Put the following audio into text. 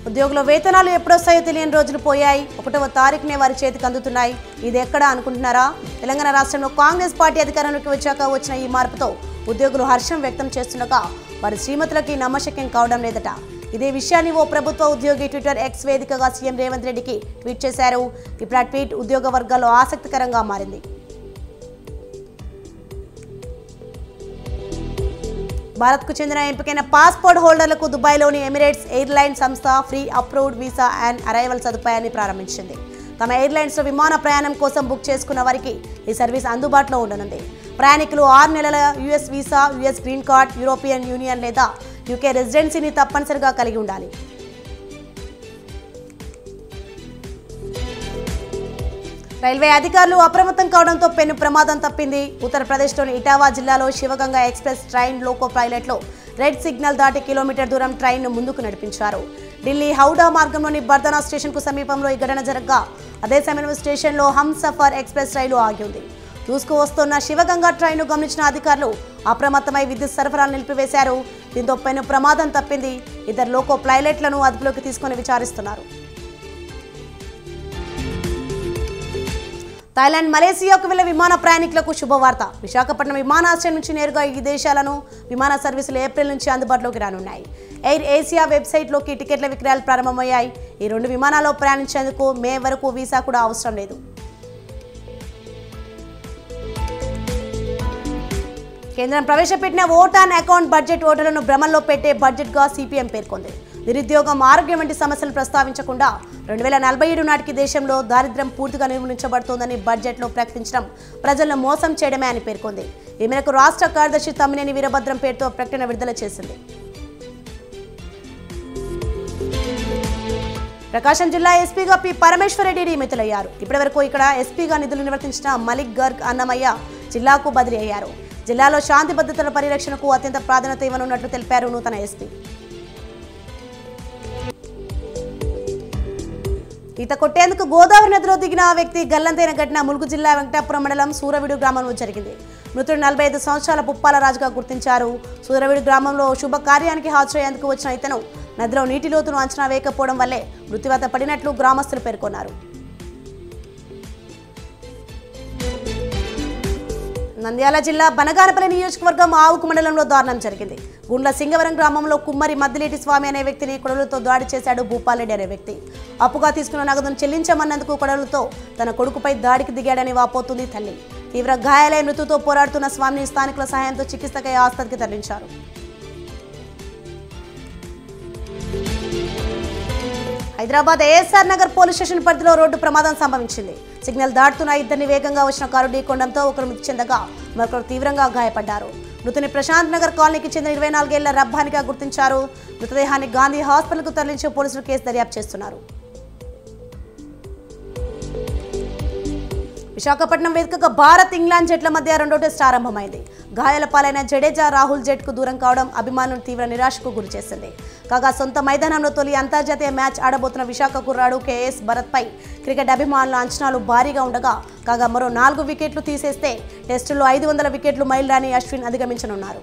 ఉద్యోగుల వేతనాలు ఎప్పుడొస్తాయో తెలియని రోజులు పోయాయి. 1వ తారీఖునే వారి చేతికి అందుతున్నాయి. ఇది ఎక్కడ అనుకుంటున్నారా? తెలంగాణ రాష్ట్రంలో కాంగ్రెస్ పార్టీ అధికారంలోకి వచ్చాక వచ్చిన ఈ మార్పుతో ఉద్యోగులు హర్షం వ్యక్తం చేస్తుండగా వారి శ్రీమతులకి నమ్మశక్యం కావడం లేదట. ఇదే విషయాన్ని ఓ ప్రభుత్వ ఉద్యోగి ట్విట్టర్ ఎక్స్ వేదికగా సీఎం రేవంత్ రెడ్డికి ట్వీట్ చేశారు. ఇప్పుడు ఆ ట్వీట్ ఉద్యోగ వర్గాల్లో ఆసక్తికరంగా మారింది. భారత్కు చెందిన ఎంపికైన పాస్పోర్ట్ హోల్డర్లకు దుబాయ్లోని ఎమిరేట్స్ ఎయిర్లైన్ సంస్థ free approved visa and arrival సదుపాయాన్ని ప్రారంభించింది. తమ ఎయిర్లైన్స్లో విమాన ప్రయాణం కోసం బుక్ చేసుకున్న వారికి ఈ సర్వీస్ అందుబాటులో ఉండనుంది. ప్రయాణికులు 6 నెలల US visa, US green card, European union లేదా యూకే రెసిడెన్సీని తప్పనిసరిగా కలిగి ఉండాలి. రైల్వే అధికారులు అప్రమత్తం కావడంతో పెను ప్రమాదం తప్పింది. ఉత్తరప్రదేశ్లోని ఇటావా జిల్లాలో శివగంగా ఎక్స్ప్రెస్ ట్రైన్ లోకో పైలట్లో రెడ్ సిగ్నల్ దాటి కిలోమీటర్ దూరం ట్రైన్ను ముందుకు నడిపించారు. ఢిల్లీ హౌడా మార్గంలోని బర్దనా స్టేషన్కు సమీపంలో ఈ ఘటన జరగగా అదే సమయంలో స్టేషన్లో హంసఫర్ ఎక్స్ప్రెస్ రైలు ఆగి ఉంది. దూసుకువస్తున్న శివగంగా ట్రైన్ను గమనించిన అధికారులు అప్రమత్తమై విద్యుత్ సరఫరాను నిలిపివేశారు. దీంతో పెను ప్రమాదం తప్పింది. 2 లోకో పైలట్లను అదుపులోకి తీసుకుని విచారిస్తున్నారు. థాయిలాండ్, మలేసియాకు వెళ్లే విమాన ప్రయాణికులకు శుభవార్త. విశాఖపట్నం విమానాశ్రయం నుంచి నేరుగా ఈ దేశాలను విమాన సర్వీసులు ఏప్రిల్ నుంచి అందుబాటులోకి రానున్నాయి. ఎయిర్ ఏసియా వెబ్సైట్లోకి టికెట్ల విక్రయాలు ప్రారంభమయ్యాయి. ఈ 2 విమానాల్లో ప్రయాణించేందుకు మే వరకు వీసా కూడా అవసరం లేదు. కేంద్రం ప్రవేశపెట్టిన ఓట్ ఆన్ అకౌంట్ బడ్జెట్ ఓటర్లను భ్రమంలో పెట్టే బడ్జెట్గా సిపిఎం పేర్కొంది. నిరుద్యోగం, ఆరోగ్యం వంటి సమస్యలు ప్రస్తావించకుండా 2047 నాటికి దేశంలో దారిద్ర్యం పూర్తిగా నిర్మూలించబడుతోందని బడ్జెట్లో ప్రకటించడం ప్రజలను మోసం చేయడమే అని పేర్కొంది. ఈ మేరకు రాష్ట్ర కార్యదర్శి తమ్మినేని వీరభద్రం పేరుతో ప్రకటన విడుదల చేసింది. ప్రకాశం జిల్లా ఎస్పీగా పి పరమేశ్వరరెడ్డి నియమితులయ్యారు. ఇప్పటివరకు ఇక్కడ ఎస్పీగా నిధులు నిర్వర్తించిన మలిక్ గర్గ్ అన్నమయ్య జిల్లాకు బదిలీ అయ్యారు. జిల్లాలో శాంతి భద్రతల పరిరక్షణకు అత్యంత ప్రాధాన్యత ఇవ్వనున్నట్లు తెలిపారు నూతన ఎస్పీ. ఈత కొట్టేందుకు గోదావరి నదిలో దిగిన వ్యక్తి గల్లంతైన ఘటన ములుగు జిల్లా వెంకటాపురం మండలం సూరవీడు గ్రామంలో జరిగింది. మృతుడు 45 సంవత్సరాల పుప్పాల రాజుగా గుర్తించారు. సూరవీడు గ్రామంలో శుభకార్యానికి హాజరయ్యేందుకు వచ్చిన ఇతను నదిలో నీటి లోతును అంచనా వేయకపోవడం వల్లే మృత్యువాత పడినట్లు గ్రామస్తులు పేర్కొన్నారు. నంద్యాల జిల్లా బనగానపల్లి నియోజకవర్గం ఆవుకు మండలంలో దారుణం జరిగింది. గుండ్ల సింగవరం గ్రామంలో కుమ్మరి మద్దిలేటి స్వామి అనే వ్యక్తిని కొడవలతో దాడి చేశాడు భూపాలరెడ్డి అనే వ్యక్తి. అప్పుగా తీసుకున్న నగదును చెల్లించమన్నందుకు కొడవలతో తన కొడుకుపై దాడికి దిగాడని వాపోతుంది తల్లి. తీవ్ర గాయాలై మృతుతో పోరాడుతున్న స్వామిని స్థానికుల సహాయంతో చికిత్సకై ఆసుపత్రికి తరలించారు. Hyderabad ASR Nagar police station పరిధిలో రోడ్డు ప్రమాదం సంభవించింది. సిగ్నల్ దాటుతున్న ఇద్దరిని వేగంగా వచ్చిన కారు ఢీకొనడంతో ఒకరు మృతి చెందగా మరొకరు తీవ్రంగా గాయపడ్డారు. మృతుని ప్రశాంత్ నగర్ కాలనీకి చెందిన 24 ఏళ్ల రబ్బానిగా గుర్తించారు. మృతదేహాన్ని గాంధీ హాస్పిటల్కు తరలించి పోలీసులు కేసు దర్యాప్తు చేస్తున్నారు. విశాఖపట్నం వేదికగా భారత్, ఇంగ్లాండ్ జట్ల మధ్య 2వ టెస్ట్ ఆరంభమైంది. గాయాల పాలైన జడేజా, రాహుల్ జట్కు దూరం కావడం అభిమానులను తీవ్ర నిరాశకు గురిచేసింది. కాగా సొంత మైదానంలో తొలి అంతర్జాతీయ మ్యాచ్ ఆడబోతున్న విశాఖ కుర్రాడు కేఎస్ భరత్పై క్రికెట్ అభిమానుల అంచనాలు భారీగా ఉండగా కాగా మరో 4 వికెట్లు తీసేస్తే టెస్టుల్లో 500 వికెట్లు మైలురాని అశ్విన్ అధిగమించనున్నారు.